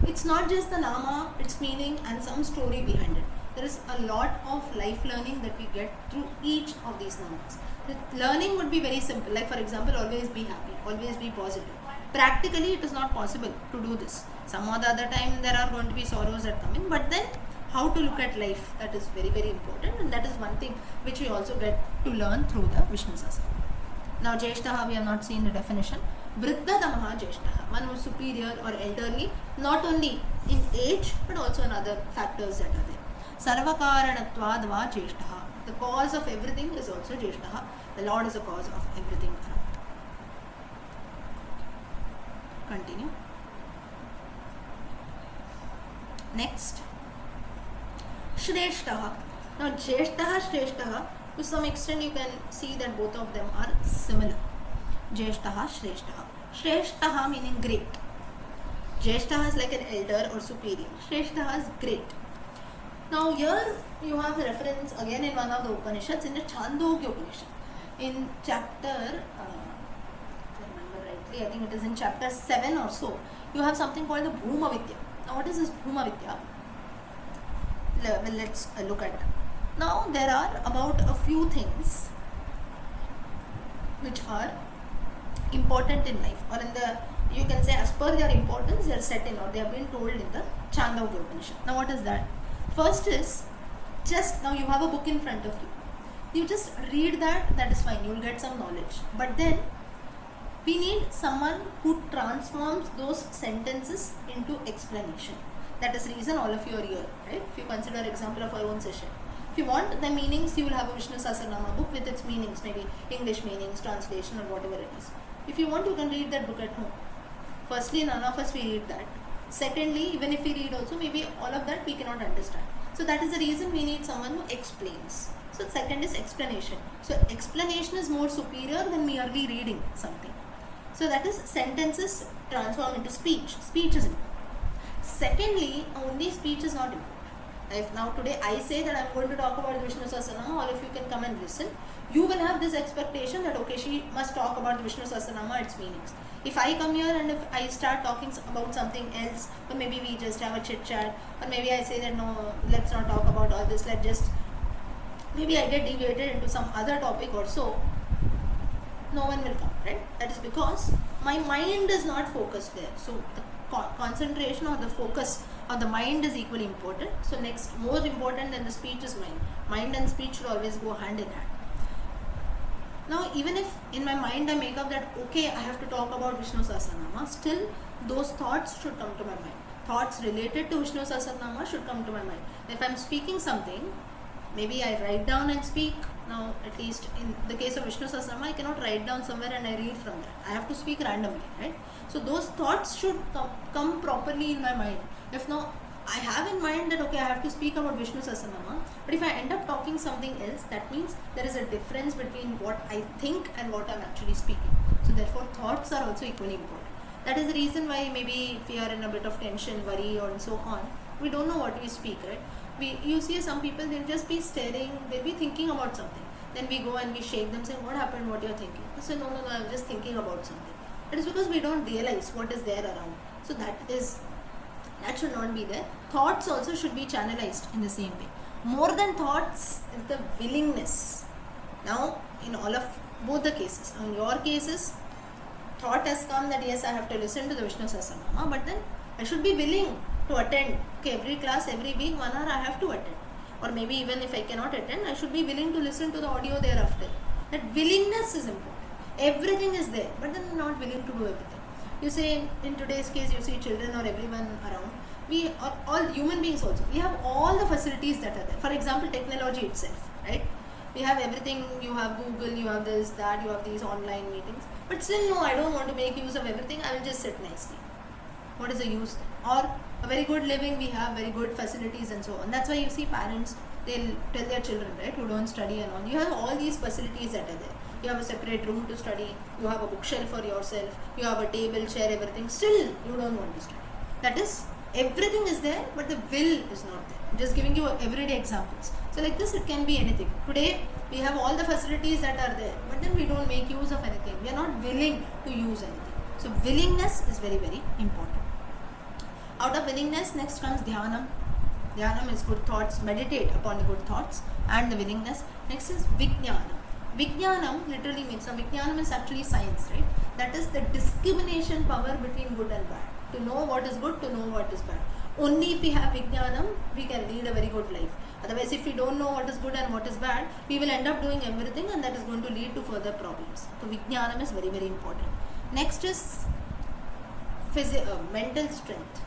it's not just the Nama, its meaning and some story behind it. There is a lot of life learning that we get through each of these Namas. The learning would be very simple, like for example, always be happy, always be positive. Practically, it is not possible to do this. Some or the other time there are going to be sorrows that come in, but then how to look at life, that is very, very important, and that is one thing which we also get to learn through the Vishnu Sahasranama. Now, Jyeshtaha, we have not seen the definition. Vriddha-tamaha Jyeshtaha, one who is superior or elderly, not only in age, but also in other factors that are there. Sarvakaranatvad Jyeshtaha, the cause of everything is also Jyeshtaha. The Lord is the cause of everything around. Continue. Next, Shreshtaha. Now, Jyeshtaha, Shreshtaha, to some extent you can see that both of them are similar. Jyeshtaha, Shreshtaha. Shreshtaha meaning great. Jyeshtaha is like an elder or superior. Shreshtaha is great. Now here you have the reference again in one of the Upanishads, in the Chandogya Upanishad. In chapter, if I remember rightly, I think it is in chapter 7 or so, you have something called the Bhuma Vidya. Now what is this Bhuma Vidya? Well, let's look at that. Now there are about a few things which are important in life, or in the, you can say as per their importance, they are set in or they have been told in the Chandogya Upanishad. Now what is that? First is, just now you have a book in front of you. You just read that is fine, you will get some knowledge. But then we need someone who transforms those sentences into explanation. That is the reason all of you are here, right? If you consider example of our own session. If you want the meanings, you will have a Vishnu Sahasranama book with its meanings, maybe English meanings, translation or whatever it is. If you want, you can read that book at home. Firstly, none of us we read that. Secondly, even if we read also, maybe all of that we cannot understand. So that is the reason we need someone who explains. So second is explanation. So explanation is more superior than merely reading something. So that is sentences transform into speech. Speech is important. Secondly, only speech is not important. If now today I say that I am going to talk about Vishnu Sahasranama, all of you can come and listen. You will have this expectation that okay, she must talk about Vishnu Sahasranama, its meanings. If I come here and if I start talking about something else, or maybe we just have a chit chat, or maybe I say that no, let's not talk about all this, let's just, maybe I get deviated into some other topic or so, no one will come, right? That is because my mind is not focused there. So the concentration or the focus of the mind is equally important. So next, more important than the speech is mind. Mind and speech should always go hand in hand. Now, even if in my mind I make up that okay, I have to talk about Vishnu Sahasranama, still those thoughts should come to my mind. Thoughts related to Vishnu Sahasranama should come to my mind. If I am speaking something, maybe I write down and speak. Now, at least in the case of Vishnu Sahasranama, I cannot write down somewhere and I read from that. I have to speak randomly, right? So those thoughts should come properly in my mind. If now I have in mind that okay, I have to speak about Vishnu Sahasranama, but if I end up talking something else, that means there is a difference between what I think and what I'm actually speaking. So therefore, thoughts are also equally important. That is the reason why maybe if we are in a bit of tension, worry, or so on, we don't know what we speak, right? You see some people, they'll just be staring, they'll be thinking about something. Then we go and we shake them, saying, what happened, what you're thinking? They say, no, I'm just thinking about something. It is because we don't realize what is there around. So that should not be there. Thoughts also should be channelized in the same way. More than thoughts is the willingness. Now, in all of both the cases, in your cases, thought has come that yes, I have to listen to the Vishnu Sahasranama, but then I should be willing to attend. Okay, every class, every week, 1 hour I have to attend. Or maybe even if I cannot attend, I should be willing to listen to the audio thereafter. That willingness is important. Everything is there, but then not willing to do everything. You say in today's case, you see children or everyone around. We are all human beings also. We have all the facilities that are there. For example, technology itself, right? We have everything. You have Google, you have this, that, you have these online meetings. But still, no, I don't want to make use of everything. I will just sit nicely. What is the use then? Or a very good living, we have very good facilities and so on. That's why you see parents, they'll tell their children, right, who don't study and all. You have all these facilities that are there. You have a separate room to study. You have a bookshelf for yourself. You have a table, chair, everything. Still, you don't want to study. That is, everything is there, but the will is not there. I'm just giving you everyday examples. So like this, it can be anything. Today, we have all the facilities that are there, but then we don't make use of anything. We are not willing to use anything. So willingness is very, very important. Out of willingness, next comes dhyanam. Dhyanam is good thoughts, meditate upon the good thoughts and the willingness. Next is vijnanam. Vijnanam literally means, now vijnanam is actually science, right? That is the discrimination power between good and bad. To know what is good, to know what is bad. Only if we have vijnanam, we can lead a very good life. Otherwise, if we don't know what is good and what is bad, we will end up doing everything and that is going to lead to further problems. So vijnanam is very, very important. Next is mental strength.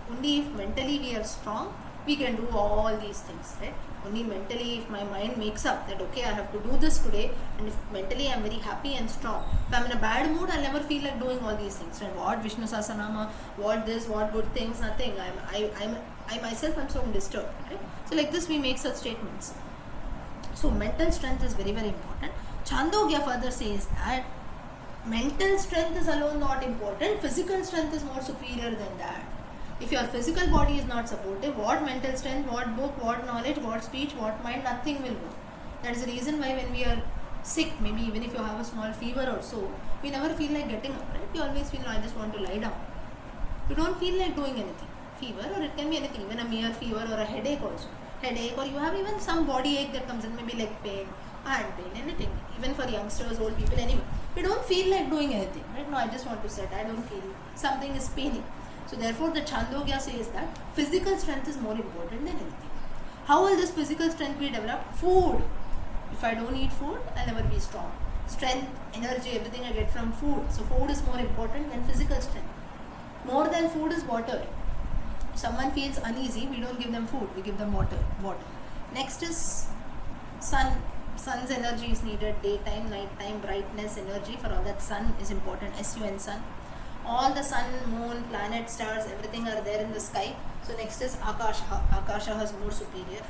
Only if mentally we are strong, we can do all these things, right? Only mentally, if my mind makes up that okay, I have to do this today, and if mentally I am very happy and strong, if I am in a bad mood, I'll never feel like doing all these things, right? What Vishnu Sahasranama, what this, what good things, nothing. I myself am so disturbed, right? So like this, we make such statements. So mental strength is very, very important. Chandogya further says that mental strength is alone not important. Physical strength is more superior than that. If your physical body is not supportive, what mental strength, what book, what knowledge, what speech, what mind, nothing will work. That is the reason why when we are sick, maybe even if you have a small fever or so, we never feel like getting up, right? You always feel, no, I just want to lie down. You don't feel like doing anything. Fever, or it can be anything, even a mere fever or a headache also. Headache, or you have even some body ache that comes in, maybe leg pain, hand pain, anything. Even for youngsters, old people, anyone. We don't feel like doing anything, right? No, I just want to sit. I don't feel something is paining. So therefore, the Chandogya says that physical strength is more important than anything. How will this physical strength be developed? Food. If I don't eat food, I'll never be strong. Strength, energy, everything I get from food. So food is more important than physical strength. More than food is water. If someone feels uneasy, we don't give them food, we give them water. Next is sun. Sun's energy is needed, daytime, nighttime, brightness, energy. For all that, sun is important, sun. All the sun, moon, planets, stars, everything are there in the sky. So next is Akasha. Akasha is more superior.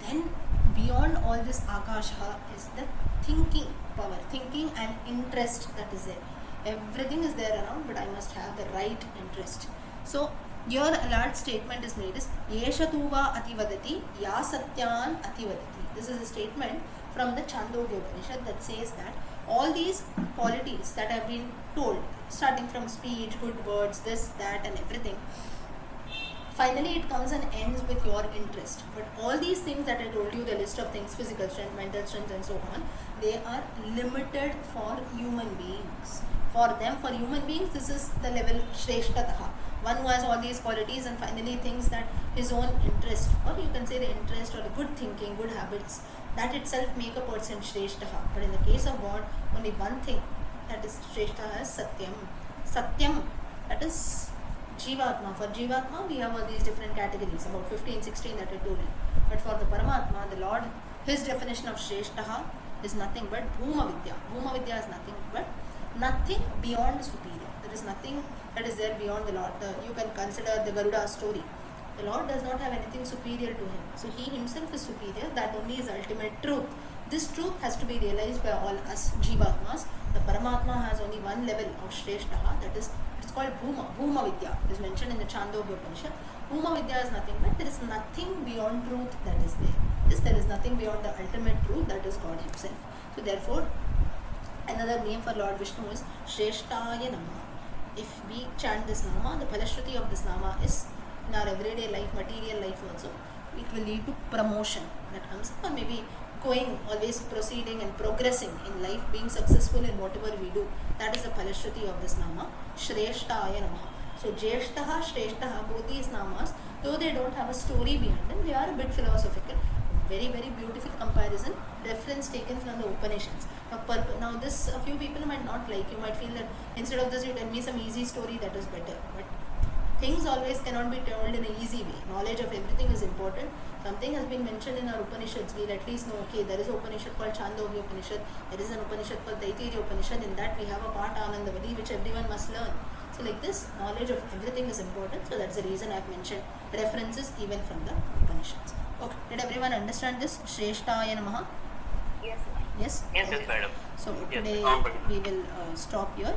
Then beyond all this Akasha is the thinking power, thinking and interest that is there. Everything is there around, but I must have the right interest. So here a large statement is made is Yesha tuva ativadati ya satyan ativadati. This is a statement from the Chandogya Upanishad that says that all these qualities that have been told, starting from speech, good words, this, that, and everything, finally it comes and ends with your interest. But all these things that I told you, the list of things, physical strength, mental strength, and so on, they are limited for human beings. For them, for human beings, this is the level Shrestataha. One who has all these qualities and finally thinks that his own interest, or you can say the interest or the good thinking, good habits, that itself make a person Shreshtaha. But in the case of God, only one thing that is Shreshtaha is Satyam. Satyam, that is Jivatma. For Jivatma, we have all these different categories, about 15, 16 that I told you. But for the Paramatma, the Lord, his definition of Shreshtaha is nothing but Bhuma Vidya. Bhuma Vidya is nothing but nothing beyond superior. There is nothing that is there beyond the Lord. You can consider the Garuda story. The Lord does not have anything superior to him. So he himself is superior. That only is ultimate truth. This truth has to be realized by all us Jivatmas. The Paramatma has only one level of Shreshtaha, that is, it's called Bhuma. Bhuma Vidya. It is mentioned in the Chandogya Upanishad. Bhuma Vidya is nothing but there is nothing beyond truth that is there. There is nothing beyond the ultimate truth, that is God himself. So therefore, another name for Lord Vishnu is Shrestaya Nama. If we chant this Nama, the Palashruti of this Nama is in our everyday life, material life also, it will lead to promotion that comes, or maybe going, always proceeding and progressing in life, being successful in whatever we do. That is the Palashruti of this Nama, Shrestaya Namaha. So Jeshtaha, Shreshtaha, both these Namas, though they don't have a story behind them, they are a bit philosophical. Very, very beautiful comparison, reference taken from the Upanishads. Now this a few people might not like. You might feel that instead of this you tell me some easy story, that is better. But things always cannot be told in an easy way. Knowledge of everything is important. Something has been mentioned in our Upanishads, we'll at least know, okay, there is an Upanishad called Chandogya Upanishad, there is an Upanishad called Taittiriya Upanishad, in that we have a part Anandavali which everyone must learn. So like this, knowledge of everything is important, so that's the reason I've mentioned references even from the Upanishads. Okay, did everyone understand this? Shrestaya Namaha? Yes. Yes? Yes, yes, madam. So Yes, today ma'am. we will stop here.